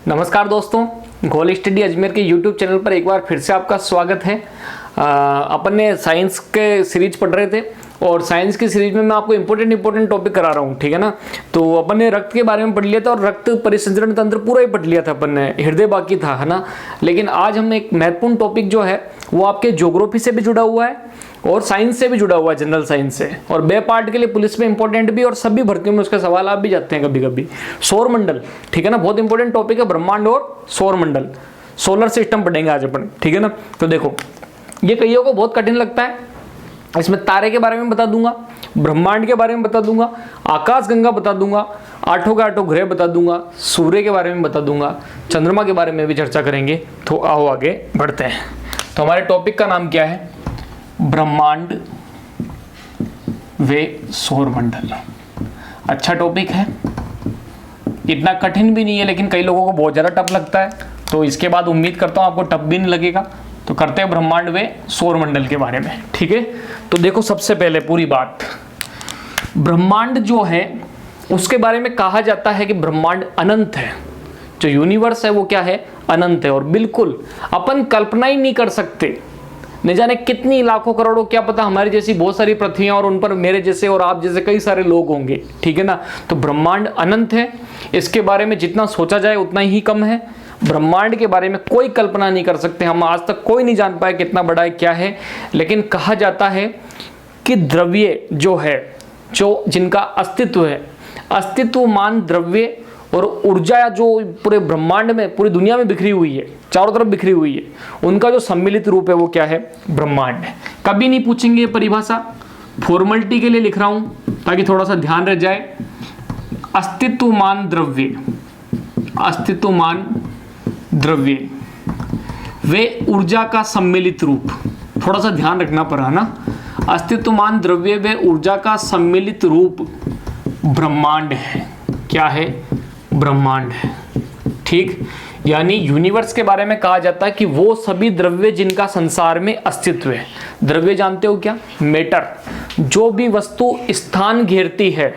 नमस्कार दोस्तों, गोल स्टडी अजमेर के YouTube चैनल पर एक बार फिर से आपका स्वागत है। अपन ने साइंस के सीरीज पढ़ रहे थे और साइंस की सीरीज में मैं आपको इंपॉर्टेंट टॉपिक करा रहा हूँ, ठीक है ना। तो अपन ने रक्त के बारे में पढ़ लिया था और रक्त परिसंचरण तंत्र पूरा ही पढ़ लिया था अपन ने, हृदय बाकी था, है ना। लेकिन आज हम एक महत्वपूर्ण टॉपिक जो है वो आपके ज्योग्राफी से भी जुड़ा हुआ है और साइंस से भी जुड़ा हुआ है, जनरल साइंस से, और बे पार्ट के लिए पुलिस में इंपॉर्टेंट भी और सभी भर्तियों में उसके सवाल आप भी जाते हैं कभी कभी। सौर मंडल, ठीक है ना, बहुत इंपॉर्टेंट टॉपिक है, ब्रह्मांड और सौर मंडल, सोलर सिस्टम पढ़ेंगे आज अपन, ठीक है ना। तो देखो, ये कईयों को बहुत कठिन लगता है। इसमें तारे के बारे में बता दूंगा, ब्रह्मांड के बारे में बता दूंगा, आकाश गंगा बता दूंगा, आठों के आठों ग्रह बता दूंगा, सूर्य के बारे में बता दूंगा, चंद्रमा के बारे में भी चर्चा करेंगे। तो आओ आगे बढ़ते हैं। तो हमारे टॉपिक का नाम क्या है? ब्रह्मांड व सौरमंडल। अच्छा टॉपिक है, इतना कठिन भी नहीं है, लेकिन कई लोगों को बहुत ज़्यादा टफ लगता है। तो इसके बाद उम्मीद करता हूँ आपको टफ भी नहीं लगेगा। तो करते हैं ब्रह्मांड व सौरमंडल के बारे में, ठीक है। तो देखो, सबसे पहले पूरी बात, ब्रह्मांड जो है उसके बारे में कहा जाता है कि ब्रह्मांड अनंत है। जो यूनिवर्स है वो क्या है? अनंत है। और बिल्कुल अपन कल्पना ही नहीं कर सकते, न जाने कितनी लाखों करोड़ों, क्या पता हमारी जैसी बहुत सारी पृथ्वियां और उन पर मेरे जैसे और आप जैसे कई सारे लोग होंगे, ठीक है ना। तो ब्रह्मांड अनंत है, इसके बारे में जितना सोचा जाए उतना ही कम है। ब्रह्मांड के बारे में कोई कल्पना नहीं कर सकते हम, आज तक कोई नहीं जान पाया कितना बड़ा है, क्या है। लेकिन कहा जाता है कि द्रव्य जो है, जो जिनका अस्तित्व है, अस्तित्वमान द्रव्य और ऊर्जा जो पूरे ब्रह्मांड में, पूरी दुनिया में बिखरी हुई है, चारों तरफ बिखरी हुई है, उनका जो सम्मिलित रूप है वो क्या है? ब्रह्मांड है। कभी नहीं पूछेंगे ये परिभाषा, फॉर्मेलिटी के लिए लिख रहा हूं ताकि थोड़ा सा ध्यान रह जाए। अस्तित्वमान द्रव्य, अस्तित्वमान द्रव्य वे ऊर्जा का सम्मिलित रूप, थोड़ा सा ध्यान रखना पड़ा ना। अस्तित्वमान द्रव्य वे ऊर्जा का सम्मिलित रूप ब्रह्मांड है। क्या है? ब्रह्मांड है, ठीक। यानी यूनिवर्स के बारे में कहा जाता है कि वो सभी द्रव्य जिनका संसार में अस्तित्व है। द्रव्य जानते हो क्या? मैटर। जो भी वस्तु स्थान घेरती है,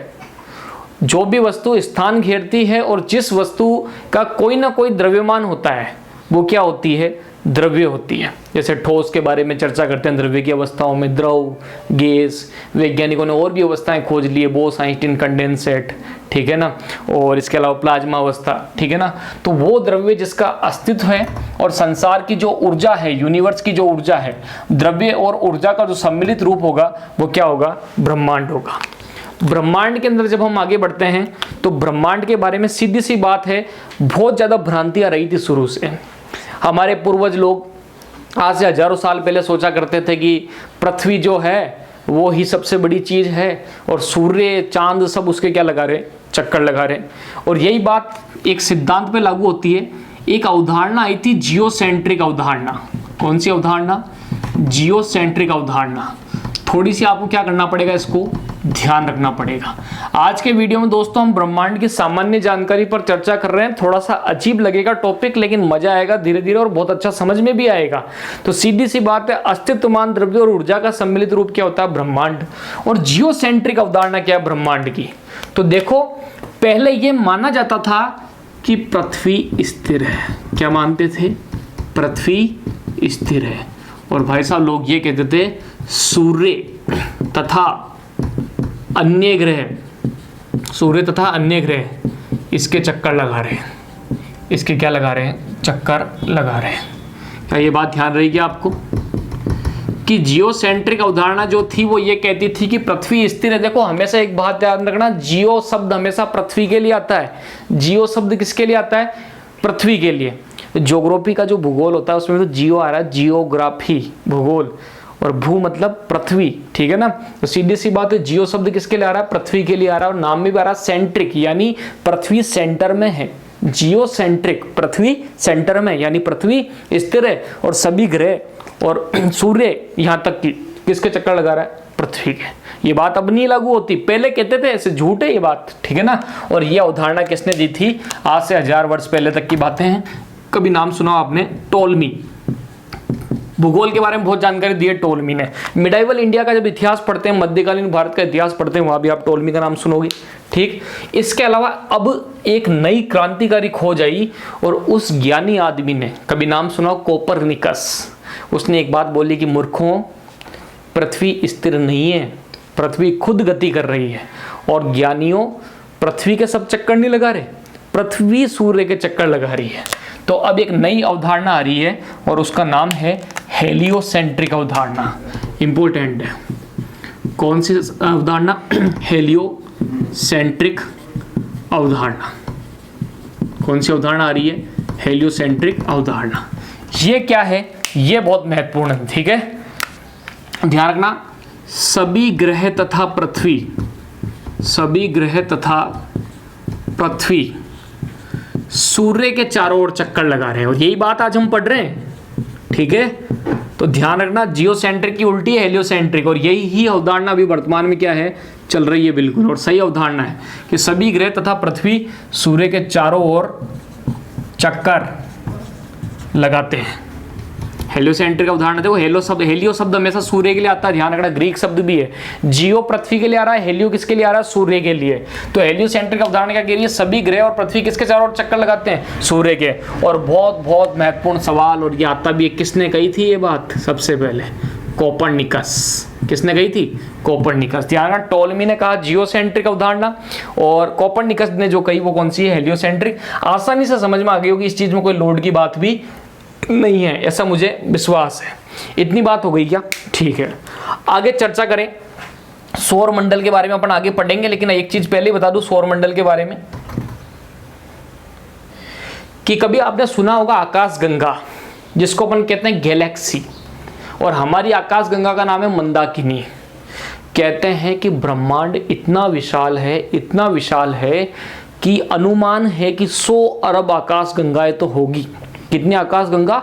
जो भी वस्तु स्थान घेरती है और जिस वस्तु का कोई ना कोई द्रव्यमान होता है वो क्या होती है? द्रव्य होती है। जैसे ठोस के बारे में चर्चा करते हैं, द्रव्य की अवस्थाओं में द्रव, गैस, वैज्ञानिकों ने और भी अवस्थाएं खोज ली है, बोस आइंस्टीन कंडेंसेट, ठीक है ना, और इसके अलावा प्लाज्मा अवस्था, ठीक है ना। तो वो द्रव्य जिसका अस्तित्व है और संसार की जो ऊर्जा है, यूनिवर्स की जो ऊर्जा है, द्रव्य और ऊर्जा का जो सम्मिलित रूप होगा वो क्या होगा? ब्रह्मांड होगा। ब्रह्मांड के अंदर जब हम आगे बढ़ते हैं तो ब्रह्मांड के बारे में सीधी सी बात है, बहुत ज़्यादा भ्रांतियाँ रही थी शुरू से। हमारे पूर्वज लोग आज से हजारों साल पहले सोचा करते थे कि पृथ्वी जो है वो ही सबसे बड़ी चीज़ है और सूर्य, चांद सब उसके क्या लगा रहे? चक्कर लगा रहे। और यही बात एक सिद्धांत पे लागू होती है। एक अवधारणा आई थी, जियोसेंट्रिक अवधारणा। कौन सी अवधारणा? जियोसेंट्रिक अवधारणा। थोड़ी सी आपको क्या करना पड़ेगा, इसको ध्यान रखना पड़ेगा। आज के वीडियो में दोस्तों हम ब्रह्मांड की सामान्य जानकारी पर चर्चा कर रहे हैं। थोड़ा सा अजीब लगेगा टॉपिक, लेकिन मजा आएगा धीरे धीरे और बहुत अच्छा समझ में भी आएगा। तो सीधी सी बात है, अस्तित्वमान द्रव्य और ऊर्जा का सम्मिलित रूप क्या होता है? ब्रह्मांड। और जियोसेंट्रिक अवधारणा क्या है ब्रह्मांड की? तो देखो, पहले यह माना जाता था कि पृथ्वी स्थिर है। क्या मानते थे? पृथ्वी स्थिर है। और भाई साहब लोग ये कहते थे सूर्य तथा अन्य ग्रह, सूर्य तथा अन्य ग्रह इसके चक्कर लगा रहे हैं, इसके क्या लगा रहे हैं? चक्कर लगा रहे हैं। क्या ये बात ध्यान रहेगी आपको कि जियोसेंट्रिक अवधारणा जो थी वो ये कहती थी कि पृथ्वी स्थिर है। देखो, हमेशा एक बात ध्यान रखना, जियो शब्द हमेशा पृथ्वी के लिए आता है। जियो शब्द किसके लिए आता है? पृथ्वी के लिए। ज्योग्राफी का जो भूगोल होता है उसमें तो जियो आ रहा है, जियोग्राफी, भूगोल, और भू मतलब पृथ्वी, ठीक है ना। तो सीधी सी बात है, जियो शब्द किसके लिए आ रहा है? पृथ्वी के लिए आ रहा है। और नाम में भी आ रहा है सेंट्रिक, यानी पृथ्वी सेंटर में है। जियो सेंट्रिक, पृथ्वी सेंटर में, यानी पृथ्वी स्थिर है और सभी ग्रह और सूर्य यहाँ तक की किसके चक्कर लगा रहा है? पृथ्वी के। ये बात अब नहीं लागू होती, पहले कहते थे, ऐसे झूठ है ये बात, ठीक है ना। और ये अवधारणा किसने दी थी? आज से 1000 वर्ष पहले तक की बातें हैं। कभी नाम सुना आपने? टोलमी। भूगोल के बारे में बहुत जानकारी दी है टोलमी ने। मिडाइवल इंडिया का जब इतिहास पढ़ते हैं, मध्यकालीन भारत का इतिहास पढ़ते हैं, वहां भी आप टोलमी का नाम सुनोगे। ठीक, इसके अलावा अब एक नई क्रांतिकारी खोज आई और उस ज्ञानी आदमी ने, कभी नाम सुना कोपरनिकस, उसने एक बात बोली कि मूर्खों, पृथ्वी स्थिर नहीं है, पृथ्वी खुद गति कर रही है। और ज्ञानियों, पृथ्वी के सब चक्कर नहीं लगा रहे, पृथ्वी सूर्य के चक्कर लगा रही है। तो अब एक नई अवधारणा आ रही है और उसका नाम है हेलियोसेंट्रिक अवधारणा। इंपॉर्टेंट है। कौन सी अवधारणा? हेलियोसेंट्रिक अवधारणा। कौन सी अवधारणा आ रही है? हेलियोसेंट्रिक अवधारणा। ये क्या है? ये बहुत महत्वपूर्ण है। ठीक है, ध्यान रखना, सभी ग्रह तथा पृथ्वी, सभी ग्रह तथा पृथ्वी सूर्य के चारों ओर चक्कर लगा रहे हैं और यही बात आज हम पढ़ रहे हैं। ठीक है, तो ध्यान रखना, जियोसेंट्रिक की उल्टी है हेलियोसेंट्रिक, और यही ही अवधारणा अभी वर्तमान में क्या है, चल रही है बिल्कुल, और सही अवधारणा है कि सभी ग्रह तथा पृथ्वी सूर्य के चारों ओर चक्कर लगाते हैं। हेलियोसेंट्रिक अवधारणा। देखो, हेलियो शब्द हमेशा सूर्य के लिए आता है, ध्यान रखना, ग्रीक शब्द भी है। जियो पृथ्वी के लिए आ रहा है, हेलियो किसके लिए आ रहा है? सूर्य के लिए। तो हेलियोसेंट्रिक अवधारणा क्या कह रही है? सभी ग्रह और पृथ्वी किसके चारों ओर चक्कर लगाते हैं? सूर्य के। और बहुत बहुत महत्वपूर्ण सवाल, और ये आता भी है, किसने कही थी ये बात सबसे पहले? कोपरनिकस। किसने कही थी? कोपरनिकस। ध्यान रखना, टोलमी ने कहा जियोसेंट्रिक अवधारणा, और कोपरनिकस ने जो कही वो कौन सी है? हेलियोसेंट्रिक। आसानी से समझ में आ गई होगी, इस चीज में कोई लोड की बात भी नहीं है, ऐसा मुझे विश्वास है। इतनी बात हो गई क्या? ठीक है, आगे चर्चा करें। सौर मंडल के बारे में अपन आगे पढ़ेंगे, लेकिन एक चीज पहले बता दूं सौर मंडल के बारे में, कि कभी आपने सुना होगा आकाशगंगा, जिसको अपन कहते हैं गैलेक्सी, और हमारी आकाशगंगा का नाम है मंदाकिनी। कहते हैं कि ब्रह्मांड इतना विशाल है, इतना विशाल है कि अनुमान है कि 100 अरब आकाशगंगाएं तो होगी। कितनी आकाशगंगा?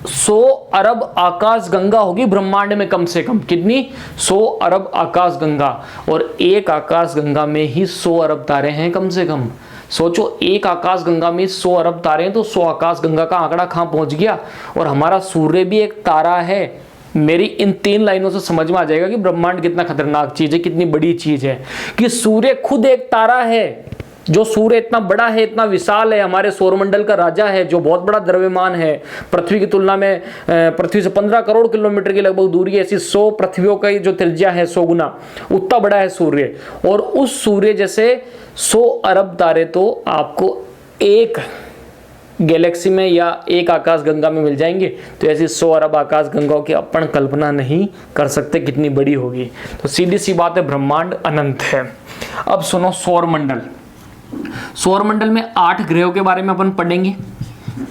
100 अरब आकाशगंगा होगी ब्रह्मांड में कम से कम। कितनी? 100 अरब आकाशगंगा। और एक आकाशगंगा में ही 100 अरब तारे हैं कम से कम। सोचो, एक आकाशगंगा में 100 अरब तारे हैं, तो 100 आकाशगंगा का आंकड़ा कहां पहुंच गया। और हमारा सूर्य भी एक तारा है। मेरी इन 3 लाइनों से समझ में आ जाएगा कि ब्रह्मांड कितना खतरनाक चीज है, कितनी बड़ी चीज है, कि सूर्य खुद एक तारा है। जो सूर्य इतना बड़ा है, इतना विशाल है, हमारे सौरमंडल का राजा है, जो बहुत बड़ा द्रव्यमान है, पृथ्वी की तुलना में पृथ्वी से 15 करोड़ किलोमीटर की लगभग दूरी है, ऐसी 100 पृथ्वियों का जो त्रिज्या है 100 गुना, उतना बड़ा है सूर्य। और उस सूर्य जैसे 100 अरब तारे तो आपको एक गैलेक्सी में या एक आकाशगंगा में मिल जाएंगे। तो ऐसी 100 अरब आकाशगंगाओं की अपन कल्पना नहीं कर सकते कितनी बड़ी होगी। तो सीधी सी बात है, ब्रह्मांड अनंत है। अब सुनो, सौरमंडल। सौरमंडल में 8 ग्रहों के बारे में अपन पढ़ेंगे।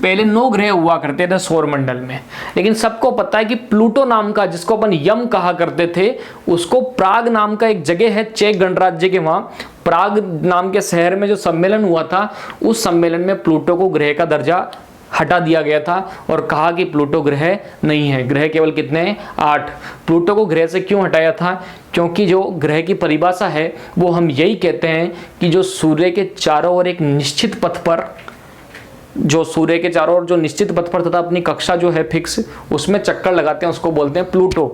पहले 9 ग्रह हुआ करते थे सौरमंडल में, लेकिन सबको पता है कि प्लूटो नाम का, जिसको अपन यम कहा करते थे, उसको प्राग नाम का एक जगह है चेक गणराज्य के, वहां प्राग नाम के शहर में जो सम्मेलन हुआ था, उस सम्मेलन में प्लूटो को ग्रह का दर्जा हटा दिया गया था और कहा कि प्लूटो ग्रह नहीं है। ग्रह केवल कितने हैं? 8। प्लूटो को ग्रह से क्यों हटाया था? क्योंकि जो ग्रह की परिभाषा है वो हम यही कहते हैं कि जो सूर्य के चारों ओर एक निश्चित पथ पर, जो सूर्य के चारों ओर जो निश्चित पथ पर तथा अपनी कक्षा जो है फिक्स, उसमें चक्कर लगाते हैं, उसको बोलते हैं प्लूटो।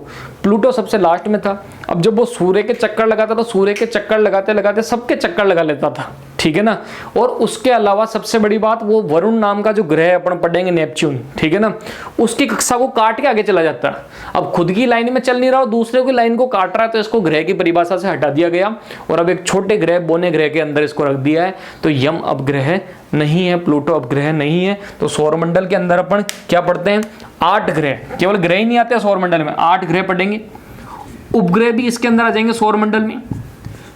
प्लूटो सबसे लास्ट में था। अब जब वो सूर्य के चक्कर लगाता था, सूर्य के चक्कर लगाते लगाते सबके चक्कर लगा लेता था, ठीक है ना। और उसके अलावा सबसे बड़ी बात, वो वरुण नाम का जो ग्रह अपन पढ़ेंगे, नेपच्यून, ठीक है ना, उसकी कक्षा को काट के आगे चला जाता है। अब खुद की लाइन में चल नहीं रहा और दूसरे की लाइन को काट रहा है, तो इसको ग्रह की परिभाषा से हटा दिया गया और अब एक छोटे ग्रह, बोने ग्रह के अंदर इसको रख दिया है। तो यम अब ग्रह नहीं है, प्लूटो अब ग्रह नहीं है। तो सौरमंडल के अंदर अपन क्या पढ़ते हैं? 8 ग्रह। केवल ग्रह ही नहीं आते सौरमंडल में, 8 ग्रह पढ़ेंगे। उपग्रह भी इसके अंदर आ जाएंगे सौरमंडल में।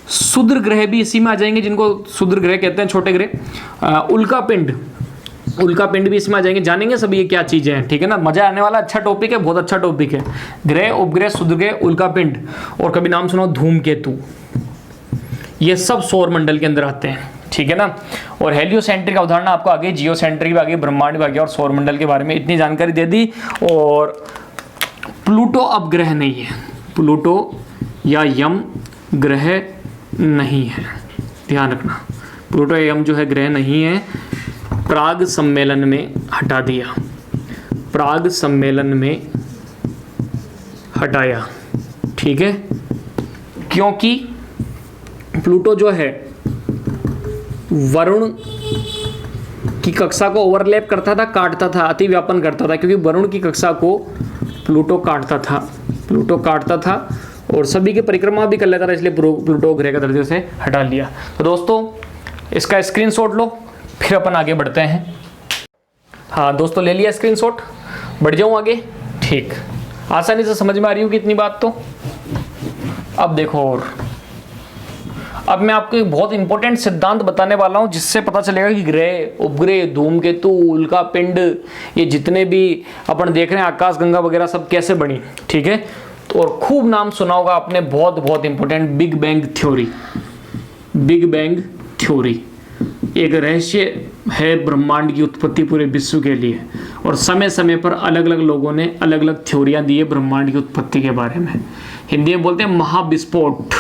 क्षुद्र ग्रह भी इसी में आ जाएंगे, जिनको क्षुद्र ग्रह कहते हैं, छोटे ग्रह। उल्कापिंड, उल्कापिंड भी इसमें आ जाएंगे। जानेंगे सभी ये क्या चीजें हैं, ठीक है ना। मजा आने वाला अच्छा टॉपिक है, बहुत अच्छा टॉपिक है। ग्रह, उपग्रह, क्षुद्र ग्रह, उल्कापिंड, और कभी नाम सुना धूमकेतु, ये सब सौरमंडल के अंदर आते हैं, ठीक है ना। और हेलियोसेंट्रिक अवधारणा आपको आगे, जियोसेंट्रिक भी आगे, ब्रह्मांड भी आगे, और सौरमंडल के बारे में इतनी जानकारी दे दी। और प्लूटो अब ग्रह नहीं है, प्लूटो या यम ग्रह नहीं है, ध्यान रखना। प्लूटो या यम जो है ग्रह नहीं है। प्राग सम्मेलन में हटा दिया, प्राग सम्मेलन में हटाया, ठीक है, क्योंकि प्लूटो जो है वरुण की कक्षा को ओवरलैप करता था, काटता था, अतिव्यापन करता था, क्योंकि वरुण की कक्षा को प्लूटो काटता था और सभी की परिक्रमा भी कर लेता था, इसलिए प्लूटो ग्रह का दर्जे से हटा लिया। तो दोस्तों इसका स्क्रीनशॉट लो, फिर अपन आगे बढ़ते हैं। हाँ दोस्तों, ले लिया स्क्रीनशॉट, बढ़ जाऊँ आगे? ठीक, आसानी से समझ में आ रही होगी इतनी बात तो। अब देखो, और अब मैं आपको एक बहुत इंपॉर्टेंट सिद्धांत बताने वाला हूं, जिससे पता चलेगा कि ग्रह, उपग्रह, धूमकेतु, उल्का पिंड, ये जितने भी अपन देख रहे हैं आकाश गंगा वगैरह सब कैसे बनी, ठीक है। तो और खूब नाम सुना होगा आपने, बहुत बहुत important, big bang theory. Big bang theory एक रहस्य है ब्रह्मांड की उत्पत्ति पूरे विश्व के लिए, और समय समय पर अलग अलग लोगों ने अलग अलग थ्योरियां दी है ब्रह्मांड की उत्पत्ति के बारे में। हिंदी में बोलते हैं महाविस्फोट।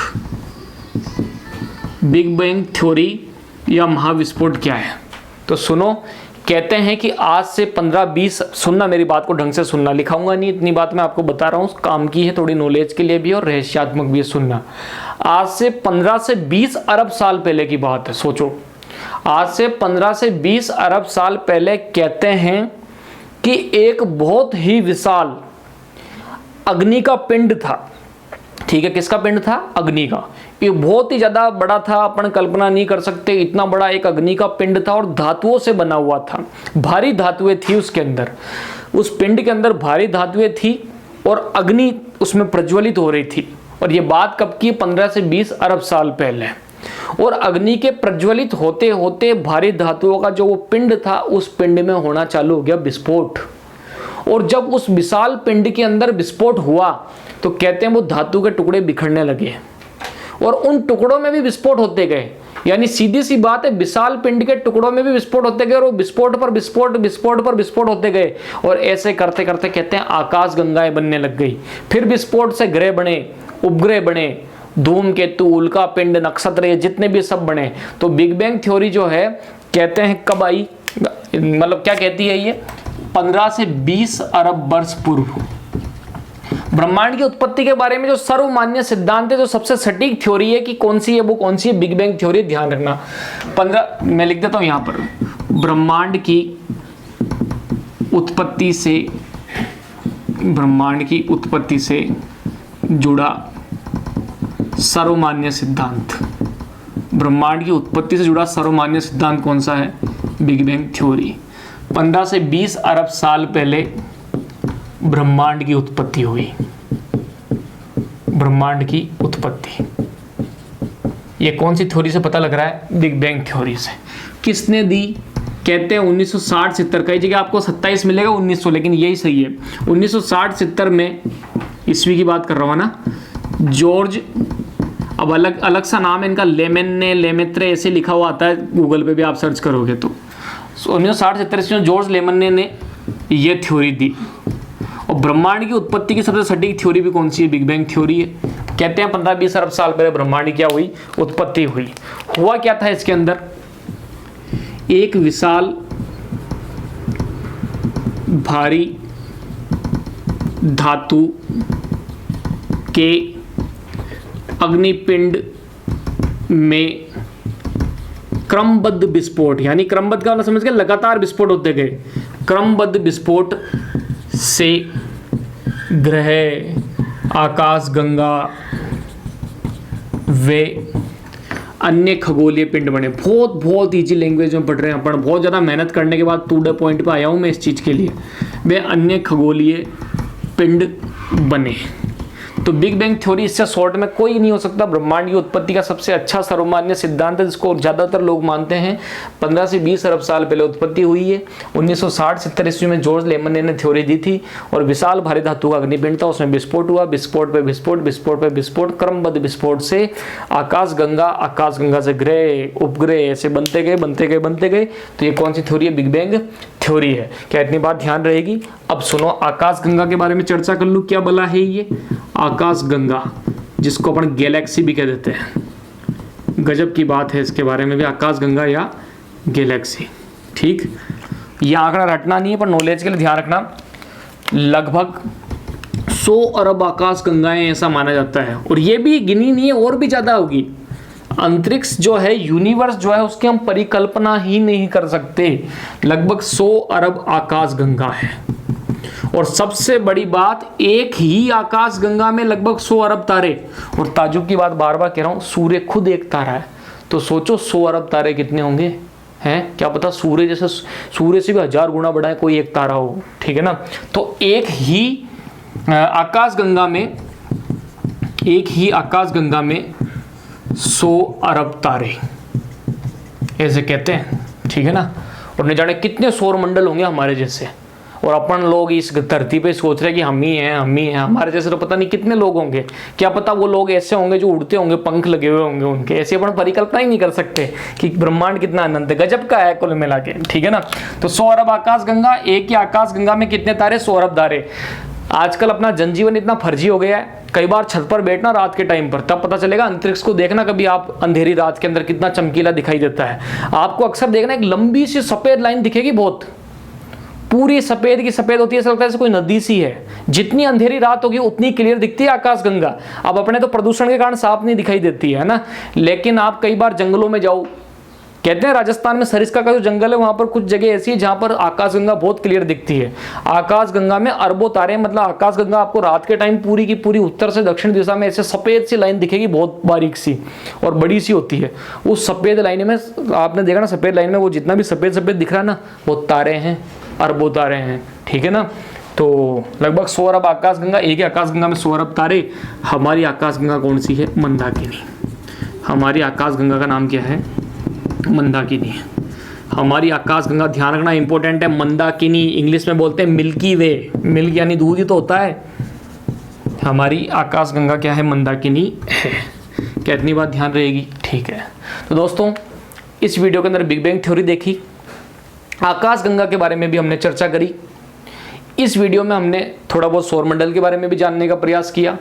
बिग बैंग थ्योरी या महाविस्फोट क्या है? तो सुनो, कहते हैं कि आज से 15-20, सुनना मेरी बात को ढंग से सुनना, लिखाऊंगा नहीं, इतनी बात मैं आपको बता रहा हूँ, काम की है, थोड़ी नॉलेज के लिए भी और रहस्यात्मक भी है, सुनना। आज से 15 से 20 अरब साल पहले की बात है, सोचो, आज से 15 से 20 अरब साल पहले कहते हैं कि एक बहुत ही विशाल अग्नि का पिंड था, ठीक है। किसका पिंड था? अग्नि का। ये बहुत ही ज्यादा बड़ा था, अपन कल्पना नहीं कर सकते, इतना बड़ा एक अग्नि का पिंड था और धातुओं से बना हुआ था, भारी धातुएं थी उसके अंदर, उस पिंड के अंदर भारी धातुएं थी और अग्नि उसमें प्रज्वलित हो रही थी। और ये बात कब की? 15 से 20 अरब साल पहले। और अग्नि के प्रज्वलित होते होते भारी धातुओं का जो वो पिंड था, उस पिंड में होना चालू हो गया विस्फोट। और जब उस विशाल पिंड के अंदर विस्फोट हुआ तो कहते हैं वो धातु के टुकड़े बिखरने लगे और उन टुकड़ों में भी विस्फोट होते गए। यानी सीधी सी बात है, विशाल पिंड के टुकड़ों में भी विस्फोट होते गए और वो विस्फोट पर विस्फोट, विस्फोट पर विस्फोट होते गए। और ऐसे करते करते कहते हैं आकाश गंगाएं बनने लग गई। फिर विस्फोट से ग्रह बने, उपग्रह बने, धूमकेतु, उल्का पिंड, नक्षत्र, ये जितने भी सब बने। तो बिग बैंग थ्योरी जो है कहते हैं कब आई, मतलब क्या कहती है ये? 15 से 20 अरब वर्ष पूर्व ब्रह्मांड की उत्पत्ति के बारे में जो सर्वमान्य सिद्धांत है, जो सबसे सटीक थ्योरी है कि कौन सी है, वो कौन सी है? Big bang theory. ध्यान रखना, 15 मैं लिख देता हूं यहां पर, ब्रह्मांड की उत्पत्ति से, ब्रह्मांड की उत्पत्ति से जुड़ा सर्वमान्य सिद्धांत। ब्रह्मांड की उत्पत्ति से जुड़ा सर्वमान्य सिद्धांत कौन सा है? Big bang theory. 15 से 20 अरब साल पहले ब्रह्मांड की उत्पत्ति हुई। ब्रह्मांड की उत्पत्ति ये कौन सी थ्योरी से पता लग रहा है? बिग बैंग थ्योरी से। किसने दी? कहते हैं 1960-70, कई जगह आपको 27 मिलेगा, 1900, लेकिन यही सही है। 1960-70 में, ईस्वी की बात कर रहा हूँ ना, जॉर्ज, अब अलग अलग सा नाम है इनका, लेमेन्ने, लेमेत्रे ऐसे लिखा हुआ आता है, गूगल पे भी आप सर्च करोगे तो। 1960-70 में जॉर्ज लेमन्ने ने ये थ्योरी दी। और ब्रह्मांड की उत्पत्ति की सबसे सटीक थ्योरी भी कौन सी है? बिग बैंग थ्योरी है। कहते हैं 15-20 अरब साल पहले ब्रह्मांड की क्या हुई? उत्पत्ति हुई। हुआ क्या था इसके अंदर? एक विशाल भारी धातु के अग्निपिंड में क्रमबद्ध विस्फोट, यानी क्रमबद्ध का मतलब समझ गए, लगातार विस्फोट होते गए। क्रमबद्ध विस्फोट से ग्रह, आकाश गंगा वे अन्य खगोलीय पिंड बने। बहुत बहुत इजी लैंग्वेज में पढ़ रहे हैं अपन, बहुत ज़्यादा मेहनत करने के बाद टू द पॉइंट पे आया हूँ मैं इस चीज़ के लिए। वे अन्य खगोलीय पिंड बने। तो बिग बैंग थ्योरी इससे शॉर्ट में कोई नहीं हो सकता। ब्रह्मांड की उत्पत्ति का सबसे अच्छा सर्वमान्य सिद्धांत है, जिसको ज़्यादातर लोग मानते हैं। 15 से 20 अरब साल पहले उत्पत्ति हुई है। 1960-70 ईस्वी में जॉर्ज लेमन्ने ने थ्योरी दी थी और विशाल भारी धातु का अग्निपिंड था, उसमें विस्फोट हुआ, विस्फोट पे विस्फोट, विस्फोट पे विस्फोट, क्रमबद्ध विस्फोट से आकाश गंगा से ग्रह, उपग्रह ऐसे बनते गए बनते गए बनते गए। तो ये कौन सी थ्योरी है? बिग बैंग थ्योरी है। क्या इतनी बात ध्यान रहेगी? अब सुनो, आकाश गंगा के बारे में चर्चा कर लूँ। क्या बला है ये आकाश गंगा, जिसको अपन गैलेक्सी भी कह देते हैं। गजब की बात है, इसके बारे में भी, आकाश गंगा या गैलेक्सी। ठीक, ये आंकड़ा रटना नहीं है, पर नॉलेज के लिए ध्यान रखना। लगभग 100 अरब आकाश गंगाएं ऐसा माना जाता है, और ये भी गिनी नहीं है, और भी ज़्यादा होगी। अंतरिक्ष जो है, यूनिवर्स जो है, उसकी हम परिकल्पना ही नहीं कर सकते। लगभग 100 अरब आकाश गंगा है। और सबसे बड़ी बात, एक ही आकाश गंगा में लगभग 100 अरब तारे। और ताजुब की बात बार बार कह रहा हूं, सूर्य खुद एक तारा है। तो सोचो 100 अरब तारे कितने होंगे, हैं? क्या पता सूर्य जैसे, सूर्य से भी 1000 गुना बड़ा है कोई एक तारा हो, ठीक है ना। तो एक ही आकाश गंगा में 100 अरब तारे ऐसे कहते हैं, ठीक है ना। और न जाने कितने सौर मंडल होंगे हमारे जैसे, और अपन लोग इस धरती पे सोच रहे हैं कि हम ही हैं, हमारे जैसे तो पता नहीं कितने लोग होंगे। क्या पता वो लोग ऐसे होंगे जो उड़ते होंगे, पंख लगे हुए होंगे उनके, ऐसे अपन परिकल्पना ही नहीं कर सकते कि ब्रह्मांड कितना अनंत है। गजब का है कुल मिला के, ठीक है ना। तो 100 अरब आकाश गंगा, एक ही आकाश गंगा में कितने तारे, 100 अरब तारे। आजकल अपना जनजीवन इतना फर्जी हो गया है, कई बार छत पर बैठना रात के टाइम पर, तब पता चलेगा। अंतरिक्ष को देखना कभी आप अंधेरी रात के अंदर, कितना चमकीला दिखाई देता है। आपको अक्सर देखना एक लंबी सी सफेद लाइन दिखेगी, बहुत पूरी सफेद की सफेद होती है, ऐसा लगता है जैसे कोई नदी सी है। जितनी अंधेरी रात होगी उतनी क्लियर दिखती है आकाश गंगा। अब अपने तो प्रदूषण के कारण साफ नहीं दिखाई देती है ना, लेकिन आप कई बार जंगलों में जाओ, कहते हैं राजस्थान में सरिस्का का जो जंगल है वहां पर कुछ जगह ऐसी है जहां पर आकाश गंगा बहुत क्लियर दिखती है। आकाश गंगा में अरबों तारे, मतलब आकाश गंगा आपको रात के टाइम पूरी की पूरी उत्तर से दक्षिण दिशा में ऐसे सफेद सी लाइन दिखेगी, बहुत बारीक सी और बड़ी सी होती है। उस सफेद लाइन में आपने देखा ना, सफेद लाइन में वो जितना भी सफेद सफेद दिख रहा है ना, वो तारे हैं, अरबों तारे हैं, ठीक है ना। तो लगभग 100 अरब आकाश गंगा, एक ही आकाश गंगा में 100 अरब तारे। हमारी आकाश गंगा कौन सी है, मंदाकिनी। हमारी आकाश गंगा का नाम क्या है, मंदाकिनी है हमारी आकाश गंगा। ध्यान रखना इंपॉर्टेंट है, मंदाकिनी। इंग्लिश में बोलते हैं मिल्की वे, मिल्क यानी दूध ही तो होता है। हमारी आकाश गंगा क्या है, मंदाकिनी है। क्या इतनी बात ध्यान रहेगी, ठीक है। तो दोस्तों, इस वीडियो के अंदर बिग बैंग थ्योरी देखी, आकाश गंगा के बारे में भी हमने चर्चा करी। इस वीडियो में हमने थोड़ा बहुत सौरमंडल के बारे में भी जानने का प्रयास किया,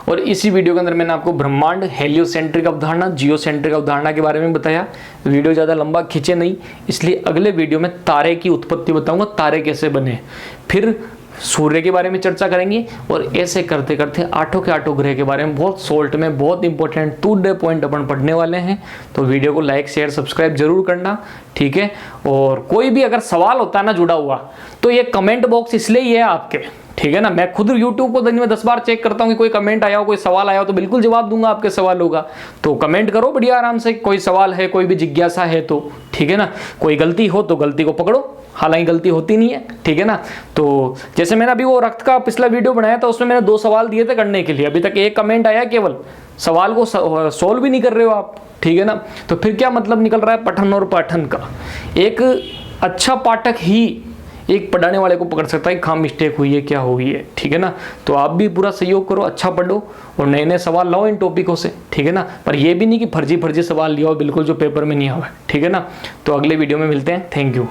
और इसी वीडियो के अंदर मैंने आपको ब्रह्मांड, हेलियोसेंट्रिक अवधारणा, जियोसेंट्रिक अवधारणा के बारे में बताया। वीडियो ज़्यादा लंबा खींचे नहीं, इसलिए अगले वीडियो में तारे की उत्पत्ति बताऊंगा, तारे कैसे बने, फिर सूर्य के बारे में चर्चा करेंगे, और ऐसे करते करते आठों के आठों ग्रह के बारे में बहुत शॉर्ट में, बहुत इंपॉर्टेंट 2 डे पॉइंट अपन पढ़ने वाले हैं। तो वीडियो को लाइक शेयर सब्सक्राइब जरूर करना, ठीक है। और कोई भी अगर सवाल होता है ना जुड़ा हुआ, तो ये कमेंट बॉक्स इसलिए ही है आपके, ठीक है ना। मैं खुद यूट्यूब को दिन में 10 बार चेक करता हूँ कि कोई कमेंट आया हो, कोई सवाल आया हो, तो बिल्कुल जवाब दूंगा आपके सवाल होगा। तो कमेंट करो बढ़िया आराम से, कोई सवाल है, कोई भी जिज्ञासा है तो, ठीक है ना। कोई गलती हो तो गलती को पकड़ो, हालांकि गलती होती नहीं है, ठीक है ना। तो जैसे मैंने अभी वो रक्त का पिछला वीडियो बनाया था, उसमें मैंने 2 सवाल दिए थे करने के लिए, अभी तक 1 कमेंट आया केवल। सवाल को सोल्व भी नहीं कर रहे हो आप, ठीक है ना। तो फिर क्या मतलब निकल रहा है पठन और पाठन का। एक अच्छा पाठक ही एक पढ़ाने वाले को पकड़ सकता है कि कहाँ मिस्टेक हुई है, क्या हुई है, ठीक है ना। तो आप भी पूरा सहयोग करो, अच्छा पढ़ो और नए नए सवाल लाओ इन टॉपिकों से, ठीक है ना। पर ये भी नहीं कि फर्जी फर्जी सवाल लिया हो बिल्कुल जो पेपर में नहीं आवा है, ठीक है ना। तो अगले वीडियो में मिलते हैं, थैंक यू।